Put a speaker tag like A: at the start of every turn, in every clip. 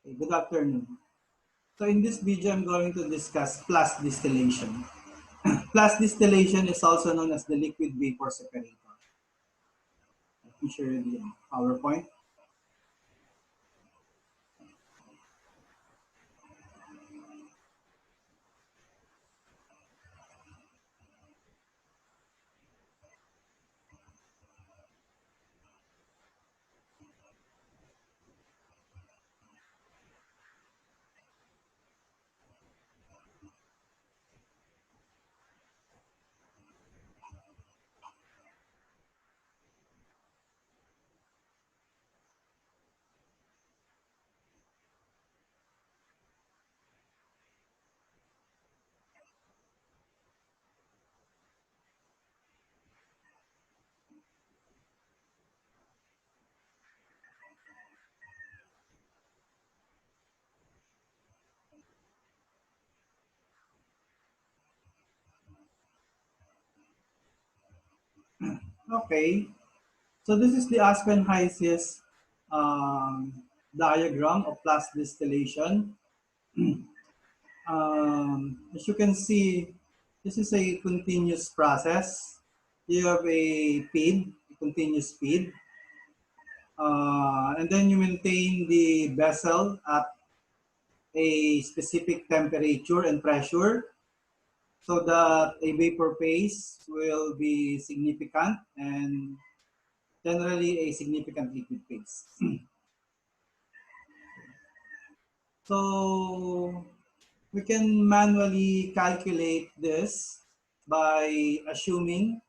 A: Okay, good afternoon. So in this video, I'm going to discuss plus distillation. Plus distillation is also known as the liquid vapor separator. Let me share the PowerPoint. Okay, so this is the Aspen-Hysis diagram of plus distillation. As you can see, this is a continuous process. You have a feed, a continuous feed, and then you maintain the vessel at a specific temperature and pressure so that a vapor phase will be significant and generally a significant liquid phase. So we can manually calculate this by assuming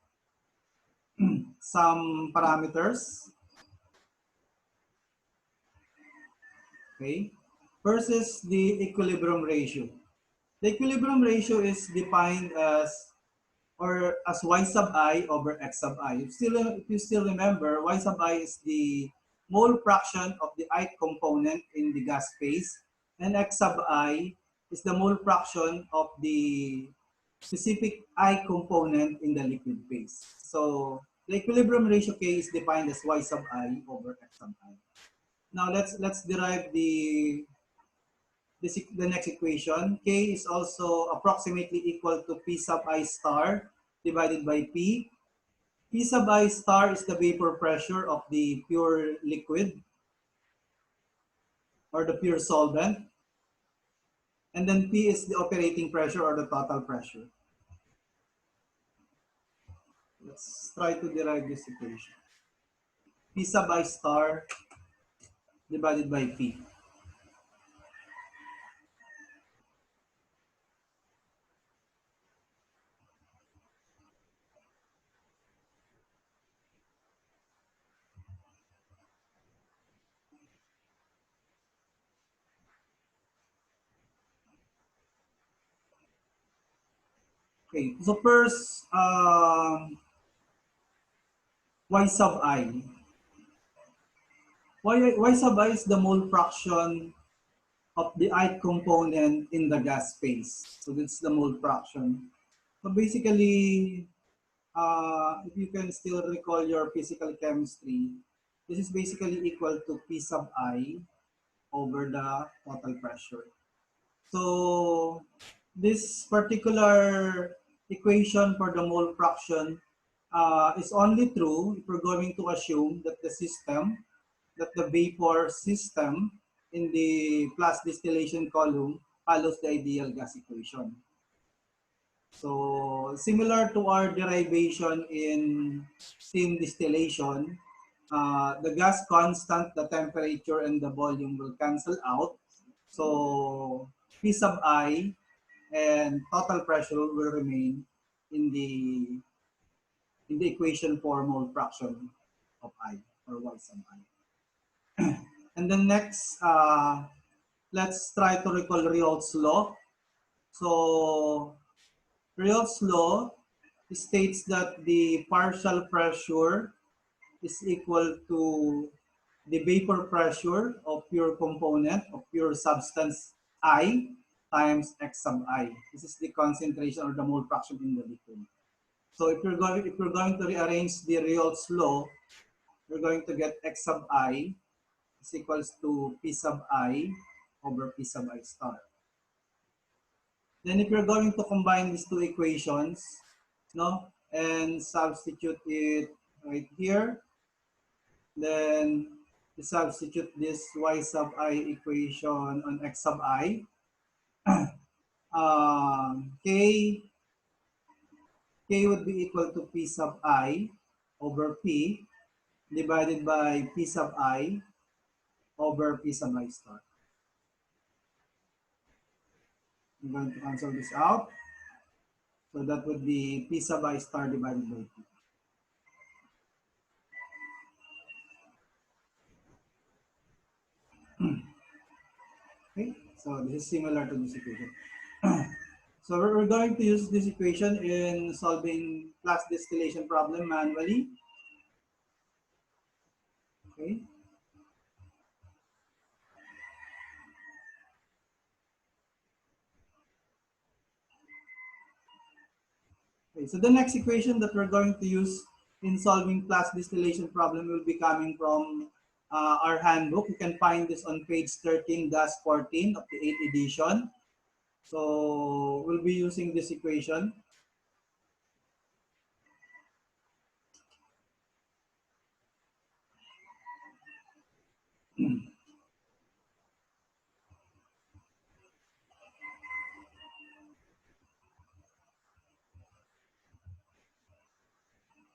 A: some parameters. Okay. First is the equilibrium ratio. The equilibrium ratio is defined as y sub I over x sub I. If you still remember, y sub I is the mole fraction of the I component in the gas phase, and x sub I is the mole fraction of the specific I component in the liquid phase. So the equilibrium ratio K is defined as y sub I over x sub I. Now let's derive the next equation. K is also approximately equal to P sub I star divided by P. P sub I star is the vapor pressure of the pure liquid or the pure solvent. And then P is the operating pressure or the total pressure. Let's try to derive this equation. P sub I star divided by P. Okay, so first, Y sub I. Y sub I is the mole fraction of the I component in the gas phase. So that's the mole fraction. So basically, if you can still recall your physical chemistry, this is basically equal to P sub I over the total pressure. So this particular equation for the mole fraction is only true if we're going to assume that the vapor system in the plus distillation column follows the ideal gas equation. So similar to our derivation in steam distillation, the gas constant, the temperature, and the volume will cancel out. So P sub I and total pressure will remain in the equation for mole fraction of I or Y sub I. And then next, let's try to recall Réaux's law. So Réaux's law states that the partial pressure is equal to the vapor pressure of pure component of pure substance I times x sub I. This is the concentration or the mole fraction in the liquid. So if you're going to rearrange the Réaux's law, you're going to get x sub I is equals to P sub I over P sub I star. Then if you're going to combine these two equations, no, and substitute it right here, then you substitute this y sub I equation on x sub I. K would be equal to P sub I over P divided by P sub I over P sub I star. I'm going to cancel this out. So that would be P sub I star divided by P. Okay, so this is similar to this equation. So we're going to use this equation in solving class distillation problem manually. Okay. Okay, so the next equation that we're going to use in solving class distillation problem will be coming from our handbook. You can find this on page 13-14 of the 8th edition. So we'll be using this equation.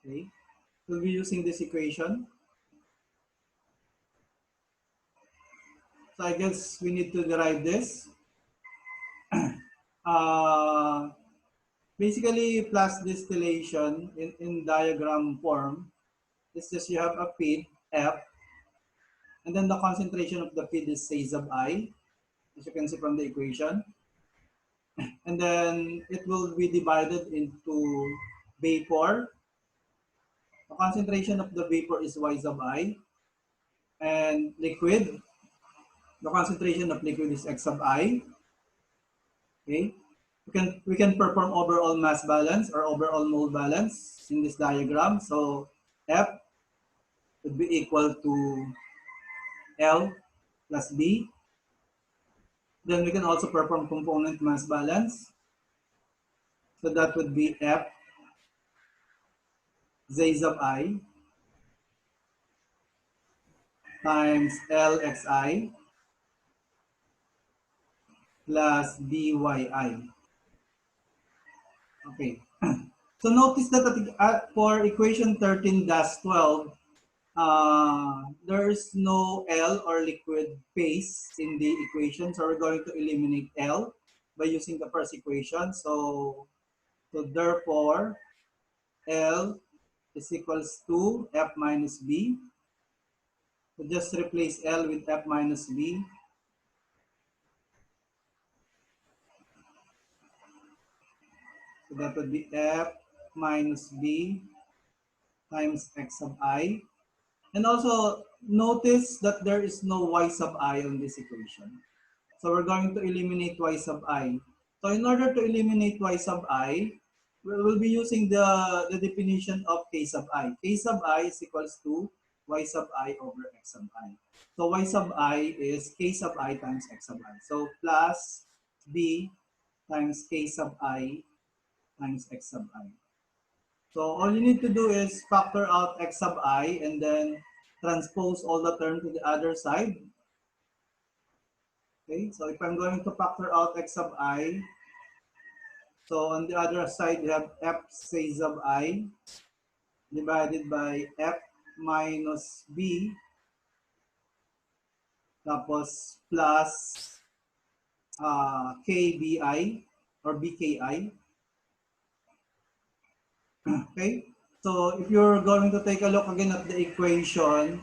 A: Okay, we'll be using this equation. So I guess we need to derive this. Uh, Basically, plus distillation in diagram form is just you have a feed, F, and then the concentration of the feed is say sub I, as you can see from the equation. And then it will be divided into vapor. The concentration of the vapor is Y sub I. And liquid, the concentration of liquid is X sub I. Okay. We can perform overall mass balance or overall mole balance in this diagram. So F would be equal to L plus B. Then we can also perform component mass balance. So that would be F Z sub I times LXI plus DYI. Okay. So notice that for equation 13-12, there's no L or liquid phase in the equation. So we're going to eliminate L by using the first equation. So therefore, L is equals to F minus B. So just replace L with F minus B. So that would be F minus B times X sub I. And also notice that there is no Y sub I on this equation. So we're going to eliminate Y sub I. So in order to eliminate Y sub I, we'll be using the definition of K sub I. K sub I is equals to Y sub I over X sub I. So Y sub I is K sub I times X sub I. So plus B times K sub I times X sub I. So all you need to do is factor out X sub I and then transpose all the term to the other side. Okay, so if I'm going to factor out X sub I, so on the other side, you have F say sub I divided by F minus B tapos plus KBI or BKI. Okay, so if you're going to take a look again at the equation,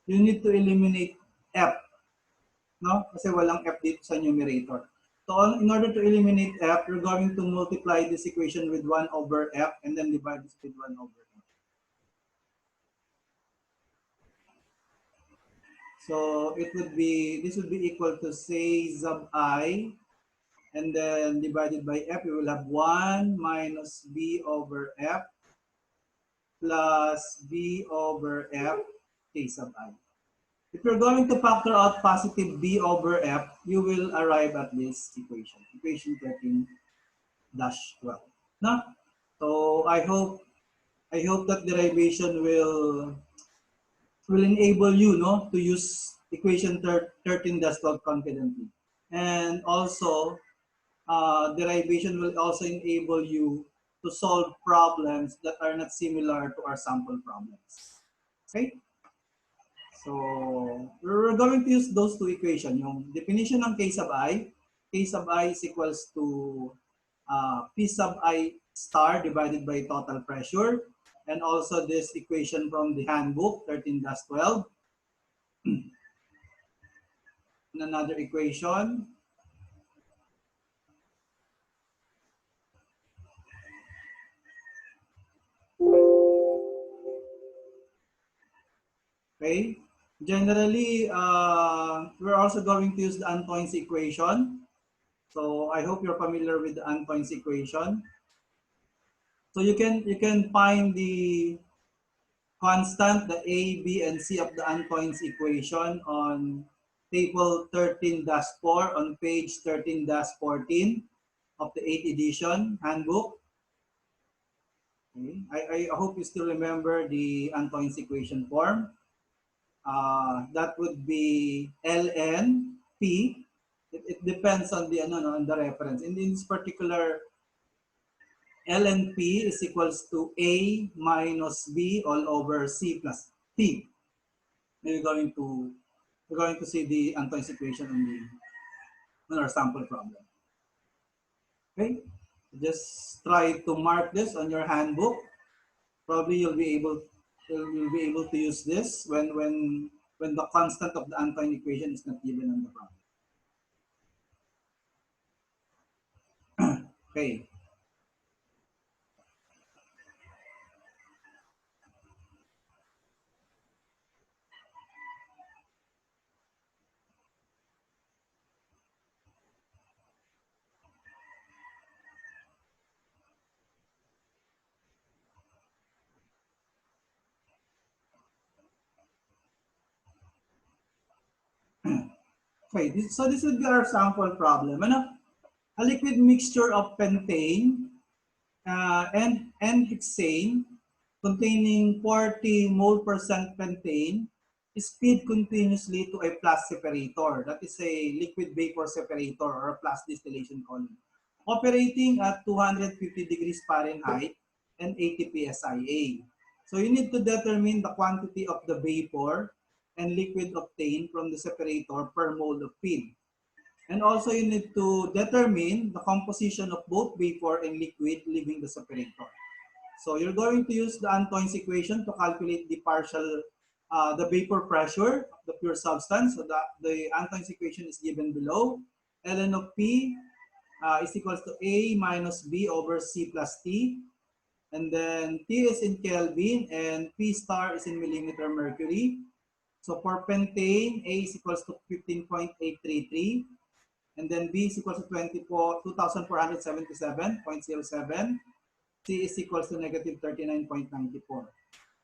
A: you need to eliminate F, no? Kasi walang F dito sa numerator. So in order to eliminate F, you're going to multiply this equation with 1 over F and then divide this with 1 over F. So it would be, this would be equal to say sub I and then divided by F, we will have 1 minus B over F plus B over F K sub I. If you're going to factor out positive B over F, you will arrive at this equation, equation 13-12. No? So I hope that derivation will enable you, no, to use equation 13-12 confidently. And also, derivation will also enable you to solve problems that are not similar to our sample problems. Okay? So, we're going to use those two equations. Yung definition ng K sub I is equals to P sub I star divided by total pressure. And also this equation from the handbook, 13-12. And another equation. Okay. Generally, we're also going to use the Antoine's equation. So I hope you're familiar with the Antoine's equation. So you can find the constant, the A, B, and C of the Antoine's equation on table 13-4 on page 13-14 of the 8th edition handbook. Okay. I hope you still remember the Antoine's equation form. That would be ln p. It depends on the on the reference. In this particular, ln p is equals to a minus b all over c plus t. We're going to see the Antoine's equation on our sample problem. Okay, just try to mark this on your handbook. Probably you'll be able to use this when the constant of the Antoine equation is not given on the problem. Okay. Okay, so this would be our sample problem. Ano? A liquid mixture of pentane and hexane containing 40 mole percent pentane is fed continuously to a plus separator. That is a liquid vapor separator or a plus distillation column, operating at 250 degrees Fahrenheit and 80 psia. So you need to determine the quantity of the vapor and liquid obtained from the separator per mole of feed. And also you need to determine the composition of both vapor and liquid leaving the separator. So you're going to use the Antoine's equation to calculate the the vapor pressure of the pure substance. So the Antoine's equation is given below. Ln of P is equals to A minus B over C plus T. And then T is in Kelvin and P star is in millimeter mercury. So for pentane, A is equals to 15.833. And then B is equals to 2,477.07. C is equals to negative 39.94.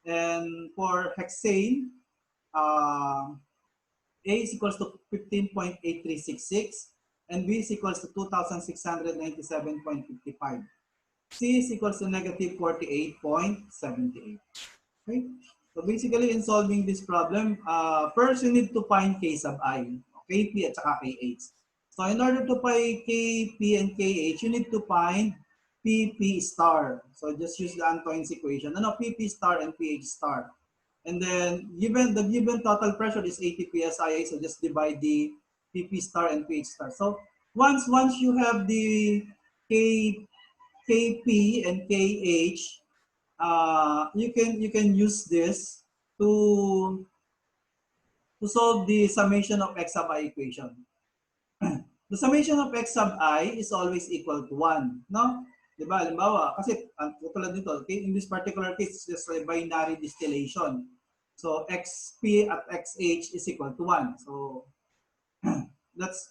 A: And for hexane, A is equals to 15.8366 and B is equals to 2,697.55. C is equals to negative 48.78. Okay? So basically, in solving this problem, first you need to find K sub I, Kp at saka Kh. So in order to find Kp and Kh, you need to find Pp star. So just use the Antoine's equation. Pp star and Ph star. And then the given total pressure is 80 psi, so just divide the Pp star and Ph star. So once you have the Kp and Kh, you can use this to solve the summation of x sub I equation. The summation of x sub I is always equal to 1, no? Diba? Halimbawa, kasi tulad nito, okay, in this particular case, it's just a binary distillation. So xp at xh is equal to 1. So that's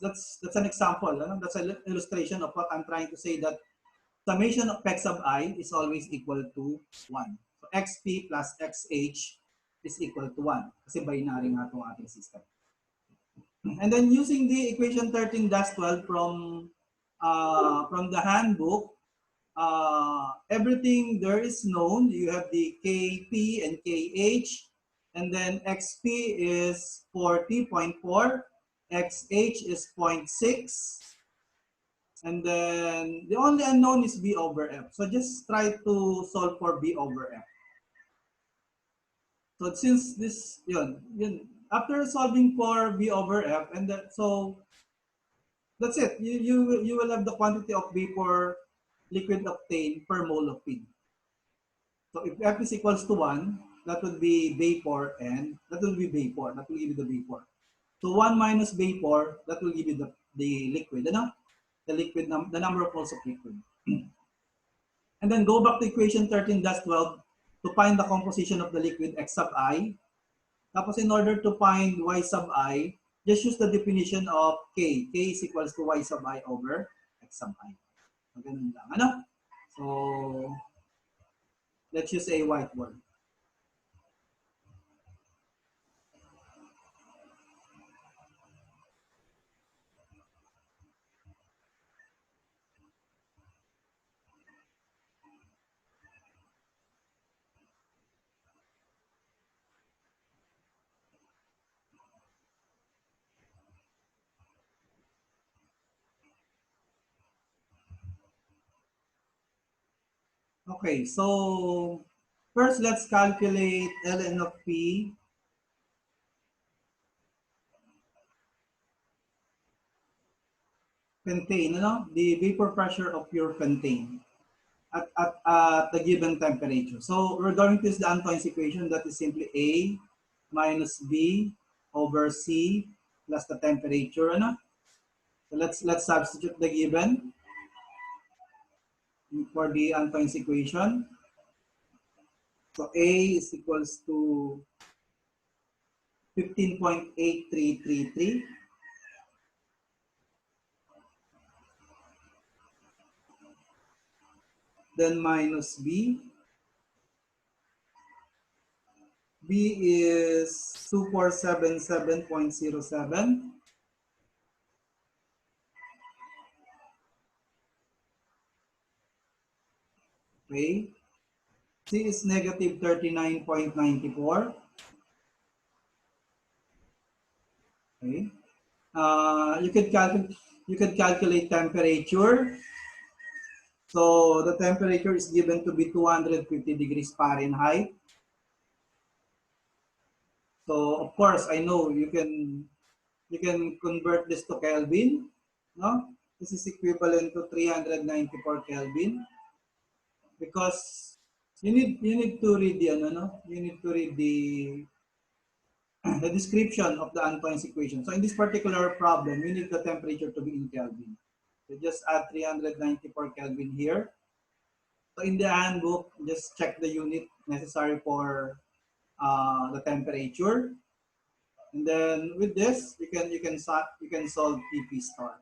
A: an example. That's an illustration of what I'm trying to say, that summation of x sub I is always equal to 1. So xp plus xh is equal to 1. Kasi binary nga itong ating system. And then using the equation 13-12 from the handbook, everything there is known. You have the Kp and Kh, and then Xp is 40.4, Xh is 0.6, and then the only unknown is B over F. So just try to solve for B over F. So since this, yun, after solving for B over F, and that, so that's it. You will have the quantity of vapor liquid obtained per mole of feed. So if F is equals to 1, that would be vapor, and that will be vapor. That will give you the vapor. So 1 minus vapor, that will give you the liquid. Ano? The liquid, the number of moles of liquid. And then go back to equation 13-12 to find the composition of the liquid X sub I. Tapos in order to find Y sub I, just use the definition of K. K is equals to Y sub I over X sub I. So, ganun lang. Ano? So, let's use a whiteboard. Okay, so first let's calculate ln of P pentane, ano? The vapor pressure of pure pentane at the given temperature. So we're going to use the Antoine's equation, that is simply A minus B over C plus the temperature, ano? So let's substitute the given for the Antoine's equation. So A is equals to 15.8333. Then minus B. B is 2477.07. Okay. C is negative 39.94. Okay. You could calculate temperature. So the temperature is given to be 250 degrees Fahrenheit. So of course, I know you can convert this to Kelvin, no? This is equivalent to 394 Kelvin, because you need to read the you need to read the description of the Antoine's equation. So in this particular problem, you need the temperature to be in Kelvin. So just add 394 Kelvin here. So in the handbook, just check the unit necessary for the temperature. And then with this, you can solve PP star.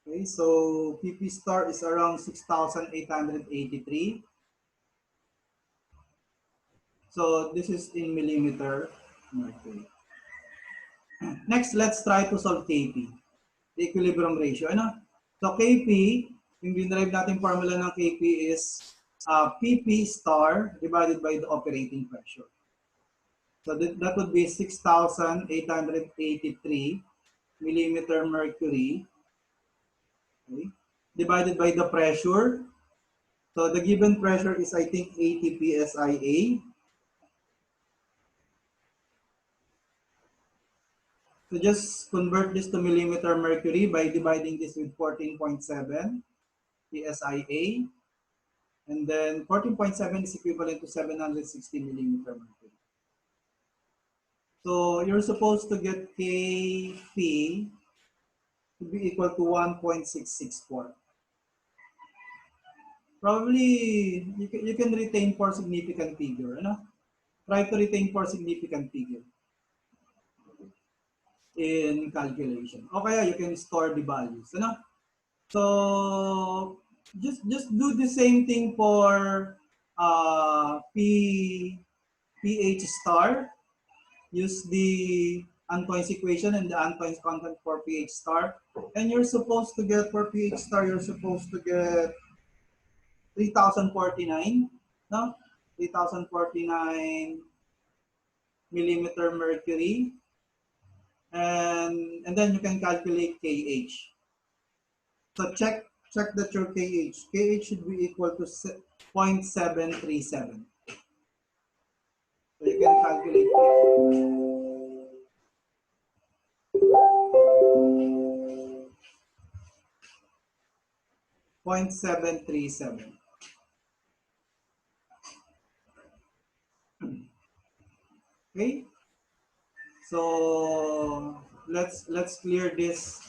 A: Okay, so PP star is around 6,883. So this is in millimeter mercury. Next, let's try to solve Kp, the equilibrium ratio. Ano? So Kp, yung dinerive natin formula ng Kp is PP star divided by the operating pressure. So that would be 6,883 millimeter mercury, okay, divided by the pressure. So the given pressure is, I think, 80 psia. So just convert this to millimeter mercury by dividing this with 14.7 psia. And then 14.7 is equivalent to 760 millimeter mercury. So you're supposed to get Kp to be equal to 1.664. Probably you can retain 4 significant figure. Ano? Try to retain 4 significant figure in calculation. O kaya you can store the values. So just do the same thing for pH star, use the Antoine's equation and the Antoine's constant for pH star. And you're supposed to get, for pH star, you're supposed to get 3049, no? 3049 millimeter mercury. And then you can calculate KH. So check that your KH. KH should be equal to 0.737. So you can calculate it. 0.737. Okay. So let's clear this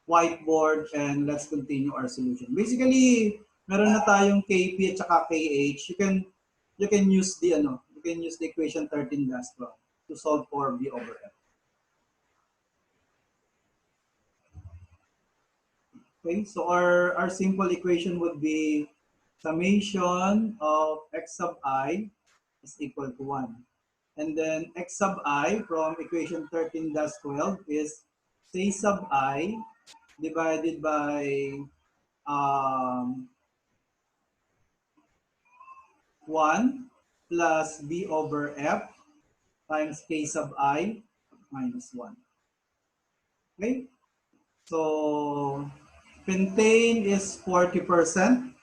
A: whiteboard and let's continue our solution. Basically, meron na tayong Kp at saka Kh. You can use the equation 13 gas law to solve for V over F. Okay, so our simple equation would be summation of x sub I is equal to 1. And then x sub I from equation 13-12 is C sub I divided by 1 plus B over F times K sub I minus 1. Okay? So pentane is 40%.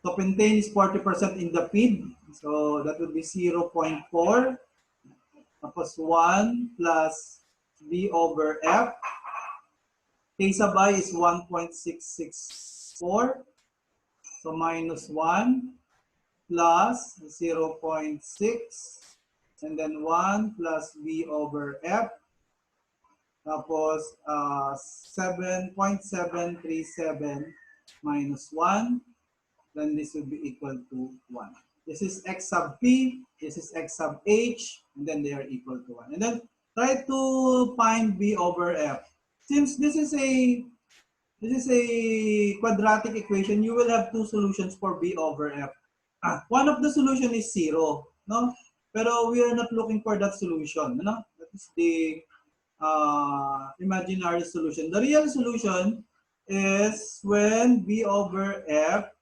A: So pentane is 40% in the feed. So that would be 0.4. Tapos 1 plus B over F. K sub I is 1.664. So minus 1 plus 0.6. And then 1 plus B over F. Tapos 7.737 minus 1. Then this will be equal to 1. This is x sub p, this is x sub h, and then they are equal to 1. And then try to find b over f. Since this is a quadratic equation, you will have two solutions for b over f. One of the solution is 0, no? Pero we are not looking for that solution, no? That is the imaginary solution. The real solution is when b over f.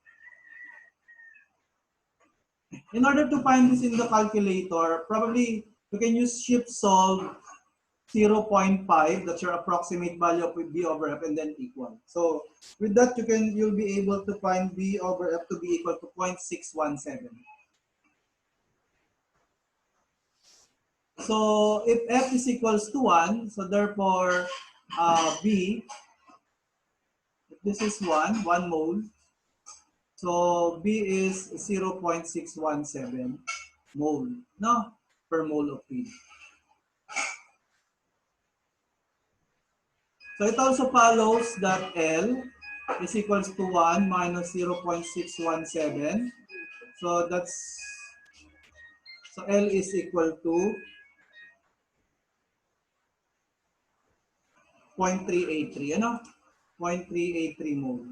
A: In order to find this in the calculator, probably you can use shift solve 0.5. That's your approximate value of b over f, and then equal. So with that, you'll be able to find b over f to be equal to 0.617. So if f is equals to 1, so therefore b, if this is 1 mole, so b is 0.617 mole, no, per mole of feed. So it also follows that L is equals to 1 minus 0.617. So L is equal to 0.383. Ano? 0.383 mole.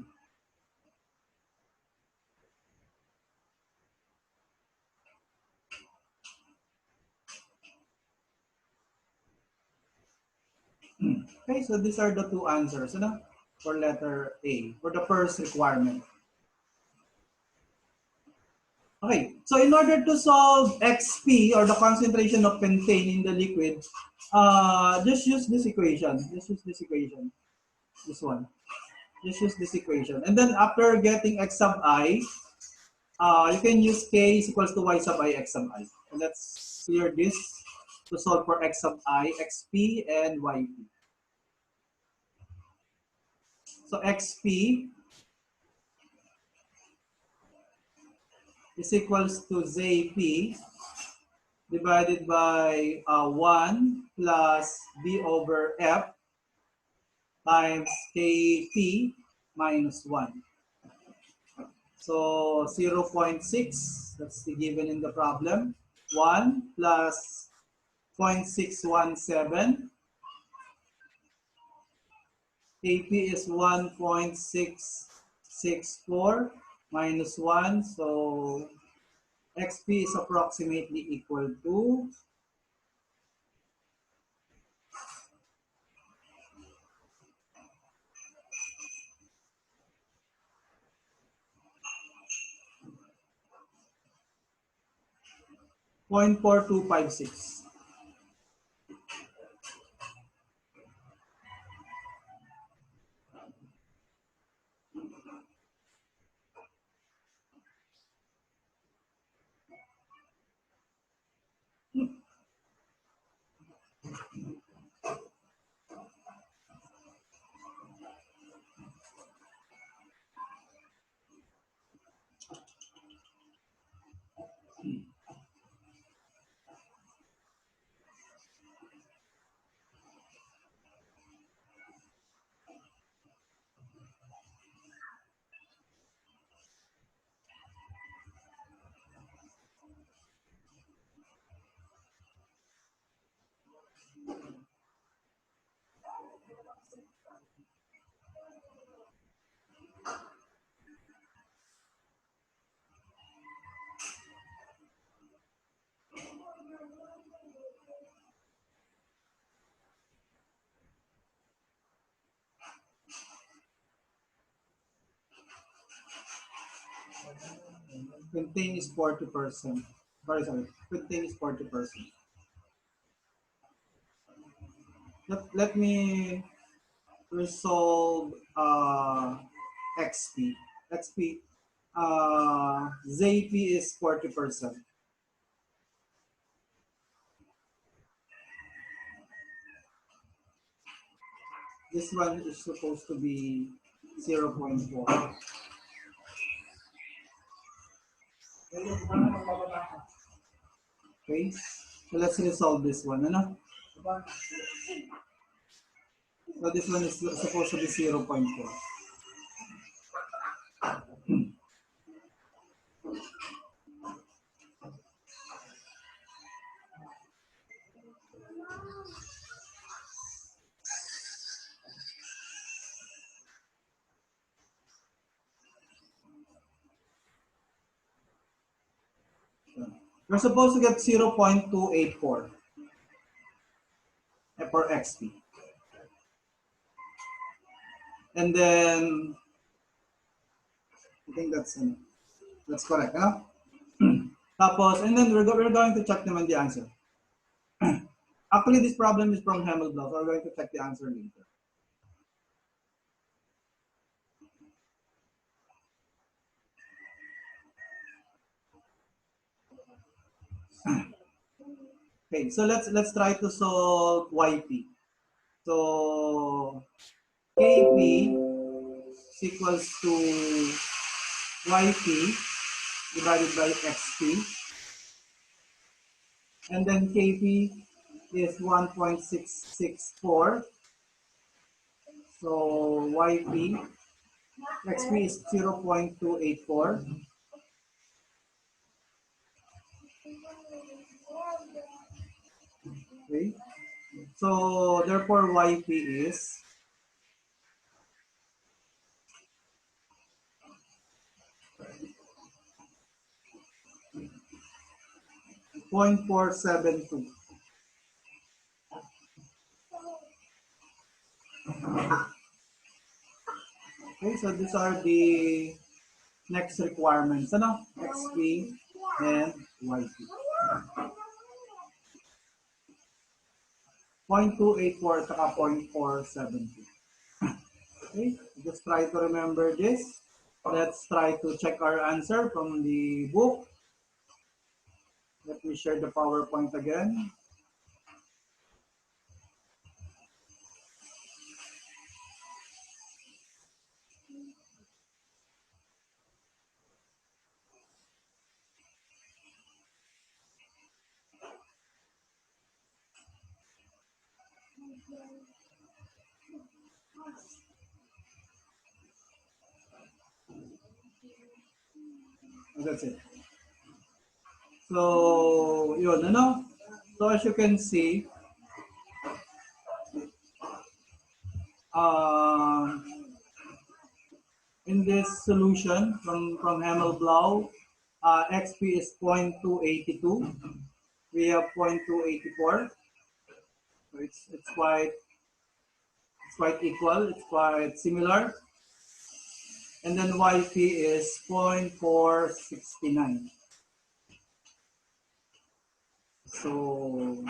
A: Okay, so these are the two answers, ano? For letter A, for the first requirement. Okay, so in order to solve XP, or the concentration of pentane in the liquid, just use this equation. Just use this equation. This one. Just use this equation. And then after getting x sub I, you can use k is equals to y sub I x sub I. So let's clear this to solve for x sub I, xp, and yp. So xp is equals to zp divided by 1 plus b over f times kp minus 1. So 0.6, that's the given in the problem. 1 plus 0.617 KP is 1.664 minus 1. So XP is approximately equal to 0.4256. Contain is 40%. Sorry. Contain is 40%. Let me resolve XP. XP. ZP is 40%. This one is supposed to be 0.4. Okay, so let's resolve this one. Ano? So this one is supposed to be 0.4. We're supposed to get 0.284 for XP. And then, I think that's correct. Ano? Tapos, and then we're going to check naman the answer. Actually, this problem is from Himmelblau, so we're going to check the answer later. Okay, so let's try to solve YP. So KP is equals to YP divided by XP. And then KP is 1.664. So YP, XP is 0.284. Okay. So therefore YP is 0.472. Okay, so these are the next requirements, ano? XP and YP. 0.284 at 0.472. Okay, just try to remember this. Let's try to check our answer from the book. Let me share the PowerPoint again. That's it. So, yun, ano? So, as you can see, Uh, in this solution from Himmelblau, XP is 0.282. We have 0.284. So it's quite equal. It's quite similar. And then YP is 0.469. So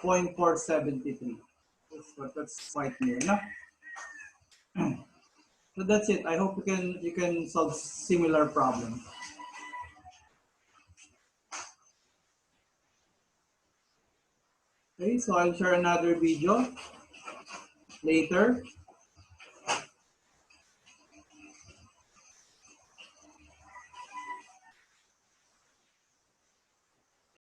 A: 0.473. That's quite near, no? So that's it. I hope you can solve similar problems. Okay, so I'll share another video later.